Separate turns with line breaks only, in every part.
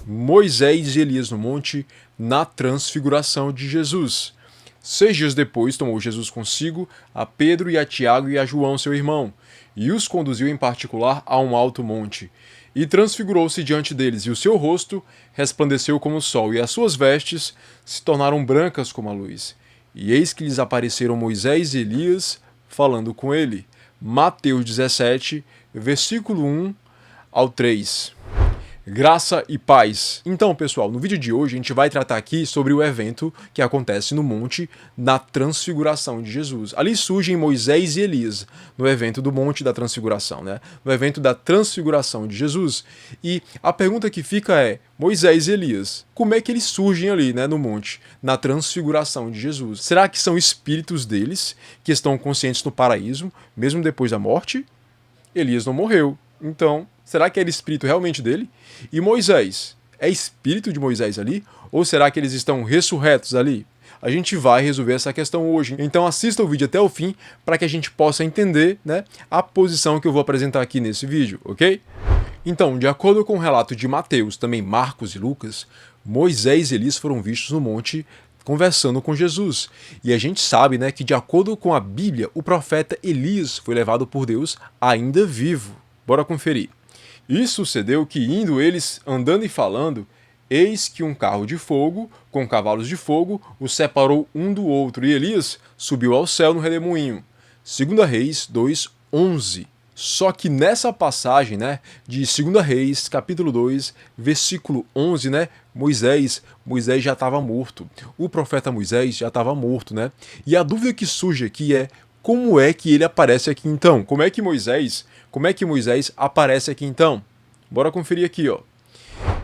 Moisés e Elias no monte, na transfiguração de Jesus. 6 dias depois tomou Jesus consigo a Pedro e a Tiago e a João seu irmão, e os conduziu em particular a um alto monte. E transfigurou-se diante deles, e o seu rosto resplandeceu como o sol, e as suas vestes se tornaram brancas como a luz. E eis que lhes apareceram Moisés e Elias, falando com ele. Mateus 17, versículo 1 ao 3. Graça e paz. Então, pessoal, no vídeo de hoje a gente vai tratar aqui sobre o evento que acontece no monte da transfiguração de Jesus. Ali surgem Moisés e Elias, no evento do monte da transfiguração, né? No evento da transfiguração de Jesus. E a pergunta que fica é, Moisés e Elias, como é que eles surgem ali, né, no monte, na transfiguração de Jesus? Será que são espíritos deles, que estão conscientes no paraíso, mesmo depois da morte? Elias não morreu, então, será que era espírito realmente dele? E Moisés, é espírito de Moisés ali? Ou será que eles estão ressurretos ali? A gente vai resolver essa questão hoje. Então assista o vídeo até o fim para que a gente possa entender, né, a posição que eu vou apresentar aqui nesse vídeo, ok? Então, de acordo com o relato de Mateus, também Marcos e Lucas, Moisés e Elias foram vistos no monte conversando com Jesus. E a gente sabe, né, que de acordo com a Bíblia, o profeta Elias foi levado por Deus ainda vivo. Bora conferir. E sucedeu que, indo eles andando e falando, eis que um carro de fogo, com cavalos de fogo, os separou um do outro, e Elias subiu ao céu no redemoinho. 2 Reis 2:11. Só que nessa passagem, né, de 2 Reis, capítulo 2, versículo 11, né, Moisés já estava morto. O profeta Moisés já estava morto, né? E a dúvida que surge aqui é, como é que ele aparece aqui então? Como é que Moisés aparece aqui então? Bora conferir aqui, ó.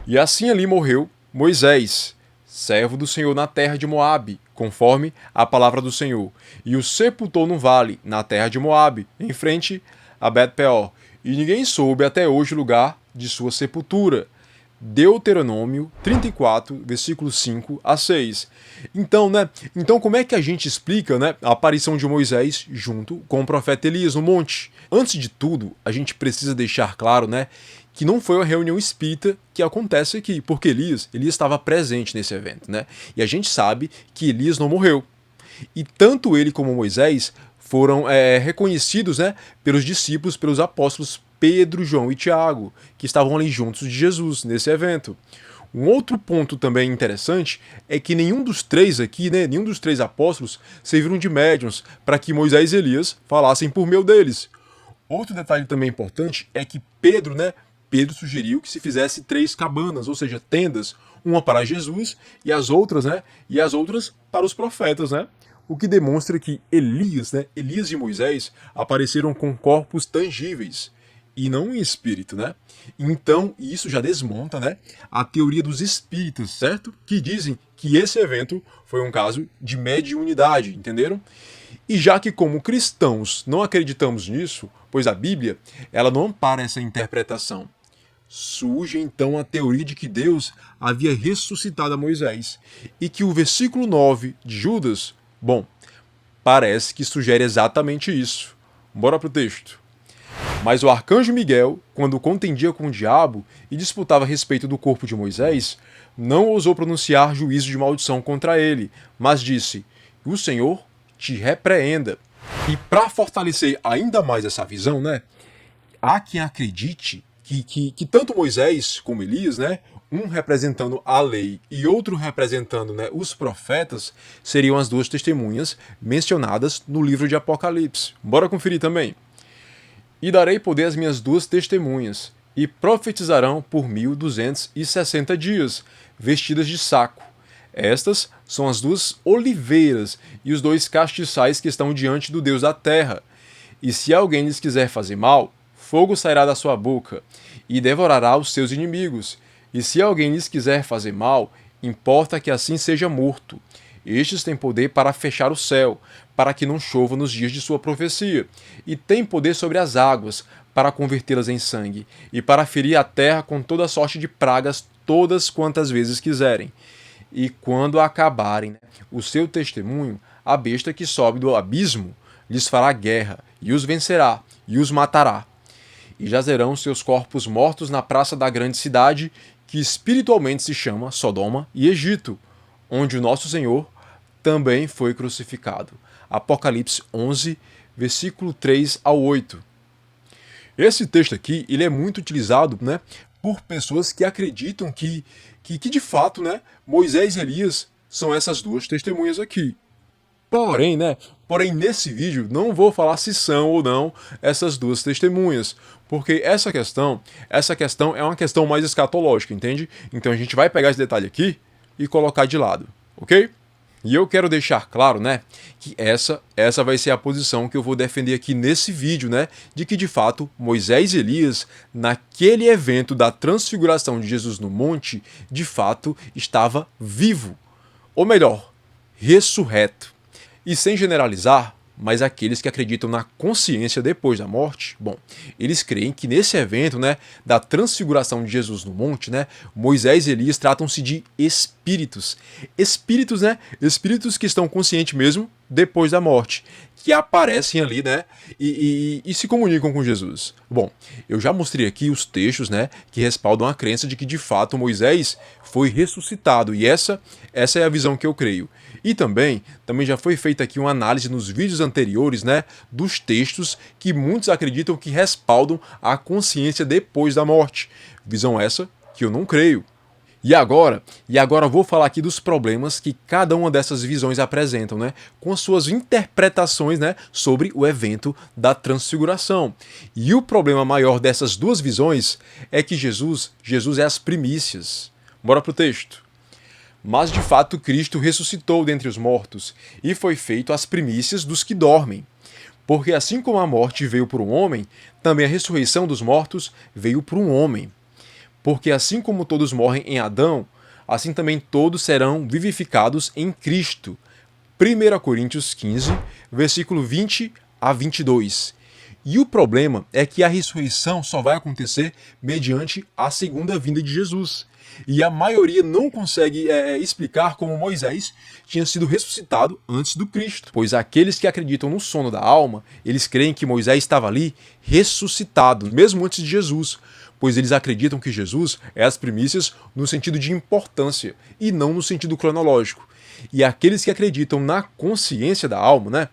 E assim ali morreu Moisés, servo do Senhor na terra de Moabe, conforme a palavra do Senhor, e o sepultou no vale, na terra de Moabe, em frente a Bet-peor. E ninguém soube até hoje o lugar de sua sepultura. Deuteronômio 34, versículos 5 a 6. Então, como é que a gente explica, né, a aparição de Moisés junto com o profeta Elias no monte? Antes de tudo, a gente precisa deixar claro, né, que não foi uma reunião espírita que acontece aqui, porque Elias estava presente nesse evento, né? E a gente sabe que Elias não morreu. E tanto ele como Moisés foram reconhecidos, né, pelos discípulos, pelos apóstolos Pedro, João e Tiago, que estavam ali juntos de Jesus nesse evento. Um outro ponto também interessante é que nenhum dos três aqui, né, nenhum dos três apóstolos serviram de médiuns para que Moisés e Elias falassem por meio deles. Outro detalhe também importante é que Pedro sugeriu que se fizesse 3 cabanas, ou seja, tendas, uma para Jesus e as outras para os profetas, né? O que demonstra que Elias e Moisés apareceram com corpos tangíveis e não em espírito, né? Então, isso já desmonta, né, a teoria dos espíritos, certo? Que dizem que esse evento foi um caso de mediunidade, entenderam? E já que como cristãos não acreditamos nisso, pois a Bíblia, ela não ampara essa interpretação, surge então a teoria de que Deus havia ressuscitado a Moisés e que o versículo 9 de Judas, bom, parece que sugere exatamente isso. Bora pro texto. Mas o arcanjo Miguel, quando contendia com o diabo e disputava a respeito do corpo de Moisés, não ousou pronunciar juízo de maldição contra ele, mas disse: o Senhor te repreenda. E para fortalecer ainda mais essa visão, né, há quem acredite que tanto Moisés como Elias, né, um representando a lei e outro representando, né, os profetas, seriam as duas testemunhas mencionadas no livro de Apocalipse. Bora conferir também. E darei poder às minhas 2 testemunhas, e profetizarão por 1260 dias, vestidas de saco. Estas são as 2 oliveiras e os 2 castiçais que estão diante do Deus da terra. E se alguém lhes quiser fazer mal, fogo sairá da sua boca, e devorará os seus inimigos. E se alguém lhes quiser fazer mal, importa que assim seja morto. Estes têm poder para fechar o céu, para que não chova nos dias de sua profecia, e têm poder sobre as águas, para convertê-las em sangue, e para ferir a terra com toda sorte de pragas todas quantas vezes quiserem. E quando acabarem o seu testemunho, a besta que sobe do abismo lhes fará guerra, e os vencerá, e os matará. e jazerão seus corpos mortos na praça da grande cidade, que espiritualmente se chama Sodoma e Egito, onde o nosso Senhor também foi crucificado. Apocalipse 11, versículo 3 ao 8. Esse texto aqui, ele é muito utilizado, né, por pessoas que acreditam que de fato, né, Moisés e Elias são essas duas testemunhas aqui. Porém, nesse vídeo não vou falar se são ou não essas duas testemunhas, porque essa questão é uma questão mais escatológica, entende? Então a gente vai pegar esse detalhe aqui e colocar de lado, ok? E eu quero deixar claro, né, que essa vai ser a posição que eu vou defender aqui nesse vídeo, né, de que de fato Moisés e Elias, naquele evento da transfiguração de Jesus no monte, de fato estava vivo, ou melhor, ressurreto. E sem generalizar, mas aqueles que acreditam na consciência depois da morte, bom, eles creem que nesse evento, né, da transfiguração de Jesus no monte, né, Moisés e Elias tratam-se de espíritos. Espíritos, né, espíritos que estão conscientes mesmo depois da morte, que aparecem ali, né, e se comunicam com Jesus. Bom, eu já mostrei aqui os textos, né, que respaldam a crença de que de fato Moisés foi ressuscitado, e essa é a visão que eu creio. E também já foi feita aqui uma análise nos vídeos anteriores, né, dos textos que muitos acreditam que respaldam a consciência depois da morte. Visão essa que eu não creio. E agora eu vou falar aqui dos problemas que cada uma dessas visões apresentam, né, com as suas interpretações, né, sobre o evento da transfiguração. E o problema maior dessas duas visões é que Jesus é as primícias. Bora pro texto. Mas de fato Cristo ressuscitou dentre os mortos, e foi feito as primícias dos que dormem. Porque assim como a morte veio por um homem, também a ressurreição dos mortos veio por um homem. Porque assim como todos morrem em Adão, assim também todos serão vivificados em Cristo. 1 Coríntios 15, versículo 20 a 22. E o problema é que a ressurreição só vai acontecer mediante a segunda vinda de Jesus. E a maioria não consegue explicar como Moisés tinha sido ressuscitado antes do Cristo. Pois aqueles que acreditam no sono da alma, eles creem que Moisés estava ali ressuscitado, mesmo antes de Jesus. Pois eles acreditam que Jesus é as primícias no sentido de importância e não no sentido cronológico. E aqueles que acreditam na consciência da alma, né?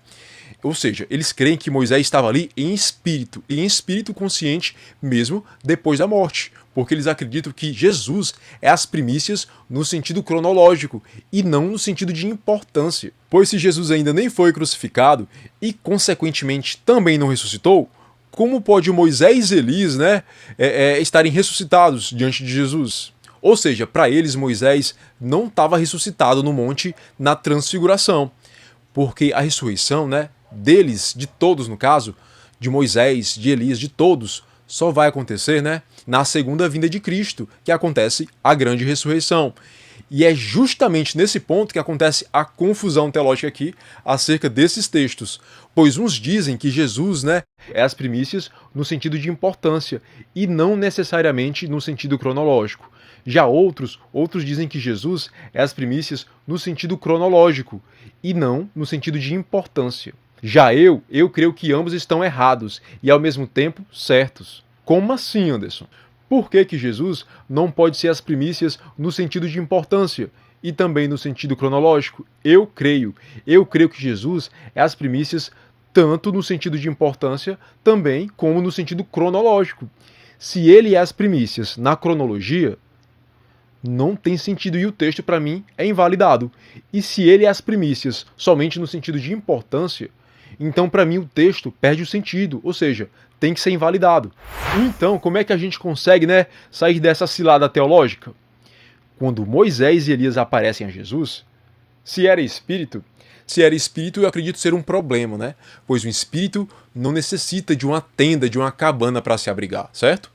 Ou seja, eles creem que Moisés estava ali em espírito, e em espírito consciente mesmo depois da morte, porque eles acreditam que Jesus é as primícias no sentido cronológico e não no sentido de importância. Pois se Jesus ainda nem foi crucificado e consequentemente também não ressuscitou, como pode Moisés e Elias, né, estarem ressuscitados diante de Jesus? Ou seja, para eles Moisés não estava ressuscitado no monte na transfiguração, porque a ressurreição, né, deles, de todos no caso, de Moisés, de Elias, de todos, só vai acontecer, né, na segunda vinda de Cristo, que acontece a grande ressurreição. E é justamente nesse ponto que acontece a confusão teológica aqui acerca desses textos, pois uns dizem que Jesus, né, é as primícias no sentido de importância e não necessariamente no sentido cronológico. Já outros dizem que Jesus é as primícias no sentido cronológico e não no sentido de importância. Já eu creio que ambos estão errados e ao mesmo tempo certos. Como assim, Anderson? Por que Jesus não pode ser as primícias no sentido de importância e também no sentido cronológico? Eu creio que Jesus é as primícias tanto no sentido de importância também como no sentido cronológico. Se ele é as primícias na cronologia, não tem sentido e o texto para mim é invalidado. E se ele é as primícias somente no sentido de importância, então para mim o texto perde o sentido, ou seja, tem que ser invalidado. Então, como é que a gente consegue, né, sair dessa cilada teológica? Quando Moisés e Elias aparecem a Jesus, se era espírito, eu acredito ser um problema, né? Pois o espírito não necessita de uma tenda, de uma cabana para se abrigar, certo?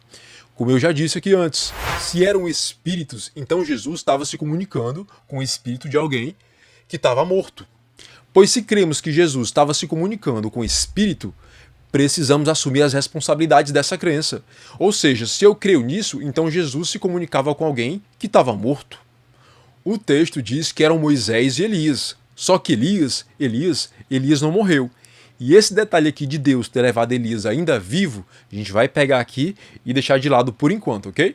Como eu já disse aqui antes, se eram espíritos, então Jesus estava se comunicando com o espírito de alguém que estava morto. Pois se cremos que Jesus estava se comunicando com o espírito, precisamos assumir as responsabilidades dessa crença. Ou seja, se eu creio nisso, então Jesus se comunicava com alguém que estava morto. O texto diz que eram Moisés e Elias. Só que Elias não morreu. E esse detalhe aqui de Deus ter levado Elias ainda vivo, a gente vai pegar aqui e deixar de lado por enquanto, ok?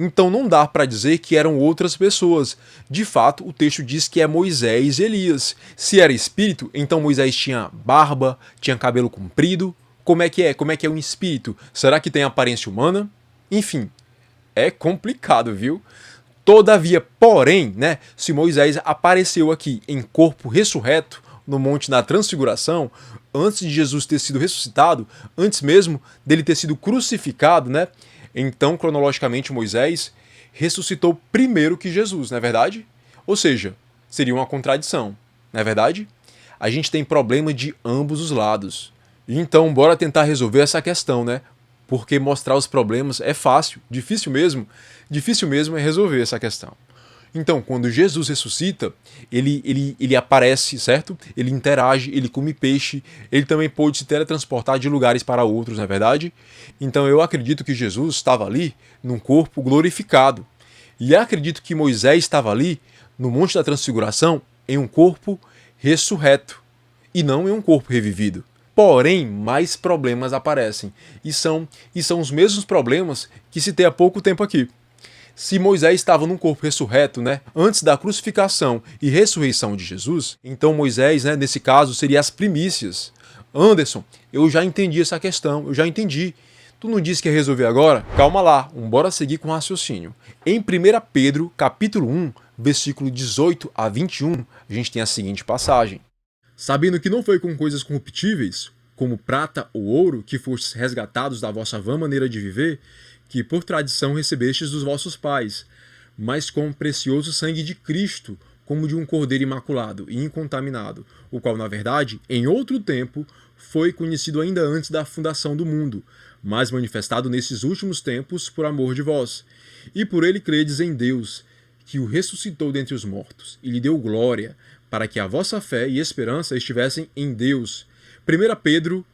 Então não dá para dizer que eram outras pessoas. De fato, o texto diz que é Moisés e Elias. Se era espírito, então Moisés tinha barba, tinha cabelo comprido. Como é que é? Como é que é um espírito? Será que tem aparência humana? Enfim, é complicado, viu? Todavia, porém, né, se Moisés apareceu aqui em corpo ressurreto no Monte da Transfiguração, antes de Jesus ter sido ressuscitado, antes mesmo dele ter sido crucificado, né? Então, cronologicamente, Moisés ressuscitou primeiro que Jesus, não é verdade? Ou seja, seria uma contradição, não é verdade? A gente tem problema de ambos os lados. Então, bora tentar resolver essa questão, né? Porque mostrar os problemas é fácil, difícil mesmo é resolver essa questão. Então, quando Jesus ressuscita, ele aparece, certo? Ele interage, ele come peixe, ele também pôde se teletransportar de lugares para outros, não é verdade? Então eu acredito que Jesus estava ali num corpo glorificado. E acredito que Moisés estava ali no Monte da Transfiguração em um corpo ressurreto e não em um corpo revivido. Porém, mais problemas aparecem. E são os mesmos problemas que citei há pouco tempo aqui. Se Moisés estava num corpo ressurreto, né, antes da crucificação e ressurreição de Jesus, então Moisés, né, nesse caso, seria as primícias. Anderson, eu já entendi essa questão, eu já entendi. Tu não disse que ia resolver agora? Calma lá, bora seguir com o raciocínio. Em 1 Pedro, capítulo 1, versículo 18 a 21, a gente tem a seguinte passagem. Sabendo que não foi com coisas corruptíveis, como prata ou ouro, que fostes resgatados da vossa vã maneira de viver, que por tradição recebestes dos vossos pais, mas com o precioso sangue de Cristo, como de um cordeiro imaculado e incontaminado, o qual, na verdade, em outro tempo, foi conhecido ainda antes da fundação do mundo, mas manifestado nesses últimos tempos por amor de vós. E por ele credes em Deus, que o ressuscitou dentre os mortos, e lhe deu glória, para que a vossa fé e esperança estivessem em Deus. 1 Pedro,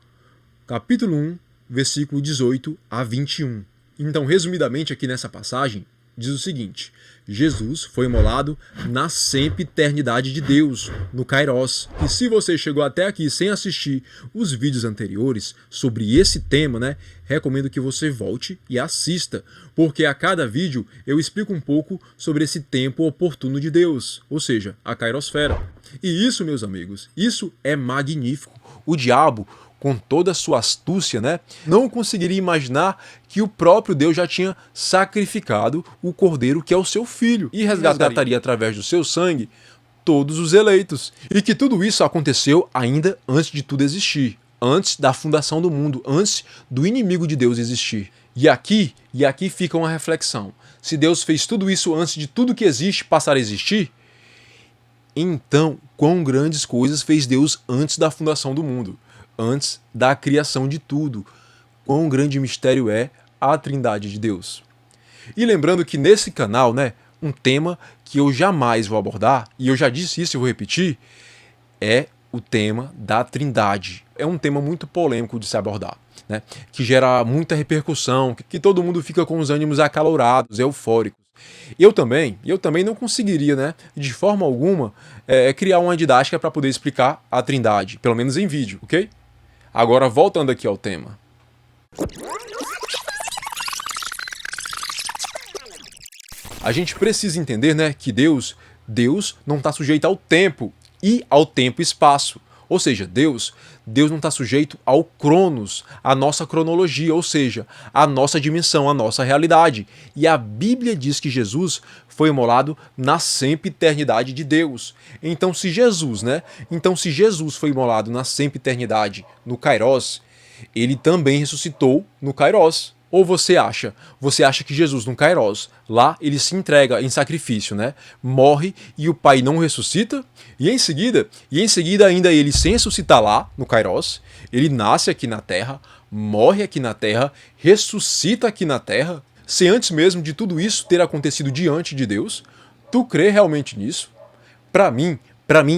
capítulo 1, versículo 18 a 21. Então, resumidamente aqui nessa passagem, diz o seguinte: Jesus foi imolado na sempiternidade de Deus, no Kairos. E se você chegou até aqui sem assistir os vídeos anteriores sobre esse tema, né, recomendo que você volte e assista, porque a cada vídeo eu explico um pouco sobre esse tempo oportuno de Deus, ou seja, a Kairosfera. E isso, meus amigos, isso é magnífico. O diabo, com toda a sua astúcia, né, não conseguiria imaginar que o próprio Deus já tinha sacrificado o cordeiro que é o seu filho e resgataria através do seu sangue todos os eleitos. E que tudo isso aconteceu ainda antes de tudo existir, antes da fundação do mundo, antes do inimigo de Deus existir. E aqui fica uma reflexão. Se Deus fez tudo isso antes de tudo que existe passar a existir, então quão grandes coisas fez Deus antes da fundação do mundo? Antes da criação de tudo. Quão grande mistério é a Trindade de Deus. E lembrando que nesse canal, né, um tema que eu jamais vou abordar, e eu já disse isso e vou repetir, é o tema da Trindade. É um tema muito polêmico de se abordar, né, que gera muita repercussão, que todo mundo fica com os ânimos acalorados, eufóricos. Eu também não conseguiria, né, de forma alguma, criar uma didática para poder explicar a Trindade, pelo menos em vídeo, ok? Agora, voltando aqui ao tema. A gente precisa entender, né, que Deus não está sujeito ao tempo e ao tempo e espaço. Ou seja, Deus não está sujeito ao cronos, à nossa cronologia, ou seja, à nossa dimensão, à nossa realidade. E a Bíblia diz que Jesus foi imolado na sempiternidade de Deus. Então se Jesus foi imolado na sempiternidade, no Kairos, ele também ressuscitou no Kairos. Ou você acha que Jesus no Kairos, lá ele se entrega em sacrifício, né? Morre e o Pai não ressuscita? E em seguida ainda ele sem ressuscitar lá no Kairos, ele nasce aqui na Terra, morre aqui na Terra, ressuscita aqui na Terra, sem antes mesmo de tudo isso ter acontecido diante de Deus? Tu crê realmente nisso? Para mim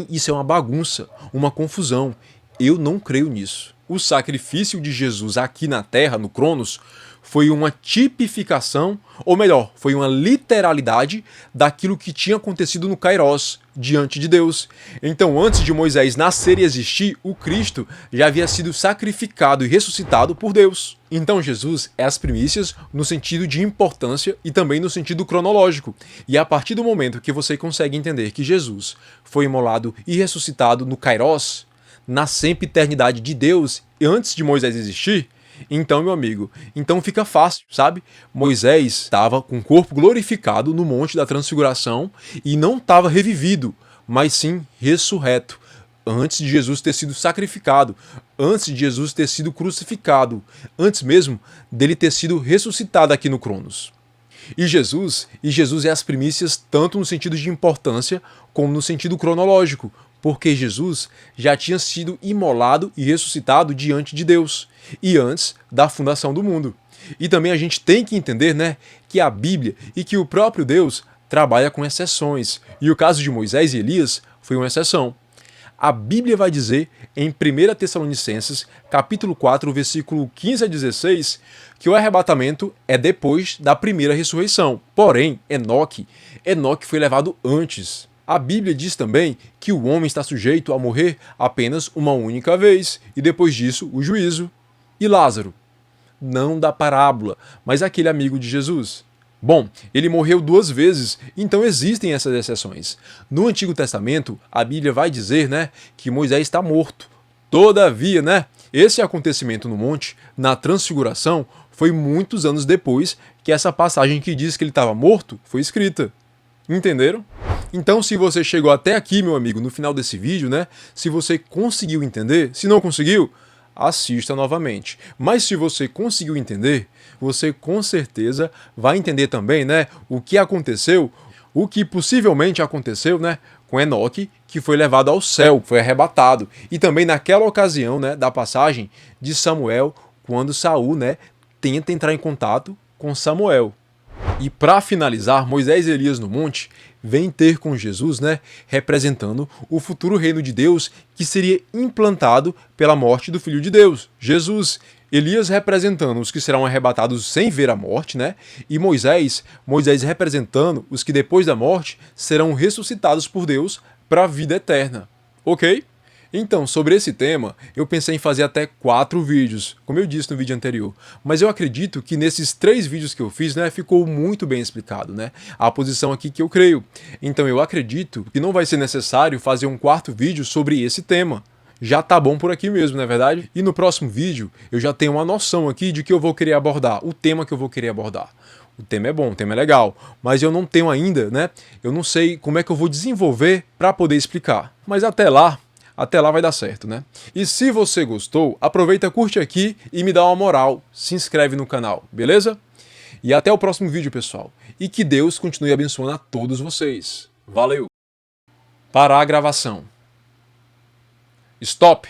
isso é uma bagunça, uma confusão. Eu não creio nisso. O sacrifício de Jesus aqui na Terra, no Cronos, foi uma tipificação, ou melhor, foi uma literalidade daquilo que tinha acontecido no Kairos, diante de Deus. Então, antes de Moisés nascer e existir, o Cristo já havia sido sacrificado e ressuscitado por Deus. Então, Jesus é as primícias no sentido de importância e também no sentido cronológico. E a partir do momento que você consegue entender que Jesus foi imolado e ressuscitado no Kairos, na sempiternidade de Deus, antes de Moisés existir, então, meu amigo, então fica fácil, sabe? Moisés estava com o corpo glorificado no Monte da Transfiguração e não estava revivido, mas sim ressurreto, antes de Jesus ter sido sacrificado, antes de Jesus ter sido crucificado, antes mesmo dele ter sido ressuscitado aqui no Cronos. E Jesus é as primícias tanto no sentido de importância como no sentido cronológico, porque Jesus já tinha sido imolado e ressuscitado diante de Deus, e antes da fundação do mundo. E também a gente tem que entender, né, que a Bíblia e que o próprio Deus trabalha com exceções, e o caso de Moisés e Elias foi uma exceção. A Bíblia vai dizer em 1 Tessalonicenses, capítulo 4, versículo 15 a 16, que o arrebatamento é depois da primeira ressurreição. Porém, Enoque foi levado antes. A Bíblia diz também que o homem está sujeito a morrer apenas uma única vez, e depois disso, o juízo. E Lázaro? Não da parábola, mas aquele amigo de Jesus. Bom, ele morreu 2 vezes, então existem essas exceções. No Antigo Testamento, a Bíblia vai dizer, né, que Moisés está morto. Todavia, né, esse acontecimento no monte, na Transfiguração, foi muitos anos depois que essa passagem que diz que ele estava morto foi escrita. Entenderam? Então, se você chegou até aqui, meu amigo, no final desse vídeo, né, se você conseguiu entender, se não conseguiu, assista novamente. Mas se você conseguiu entender, você com certeza vai entender também, né, o que aconteceu, o que possivelmente aconteceu, né, com Enoque, que foi levado ao céu, foi arrebatado. E também naquela ocasião, né, da passagem de Samuel, quando Saul, né, tenta entrar em contato com Samuel. E para finalizar, Moisés e Elias no monte vêm ter com Jesus, né, representando o futuro reino de Deus que seria implantado pela morte do Filho de Deus, Jesus. Elias representando os que serão arrebatados sem ver a morte, né? E Moisés representando os que depois da morte serão ressuscitados por Deus para a vida eterna. Ok? Então, sobre esse tema, eu pensei em fazer até 4 vídeos, como eu disse no vídeo anterior. Mas eu acredito que nesses 3 vídeos que eu fiz, né, ficou muito bem explicado, né? A posição aqui que eu creio. Então eu acredito que não vai ser necessário fazer um 4º vídeo sobre esse tema. Já tá bom por aqui mesmo, não é verdade? E no próximo vídeo, eu já tenho uma noção aqui de que eu vou querer abordar, o tema que eu vou querer abordar. O tema é bom, o tema é legal, mas eu não tenho ainda, né? Eu não sei como é que eu vou desenvolver para poder explicar. Mas até lá vai dar certo, né? E se você gostou, aproveita, curte aqui e me dá uma moral. Se inscreve no canal, beleza? E até o próximo vídeo, pessoal. E que Deus continue abençoando a todos vocês. Valeu! Parar a gravação. Stop!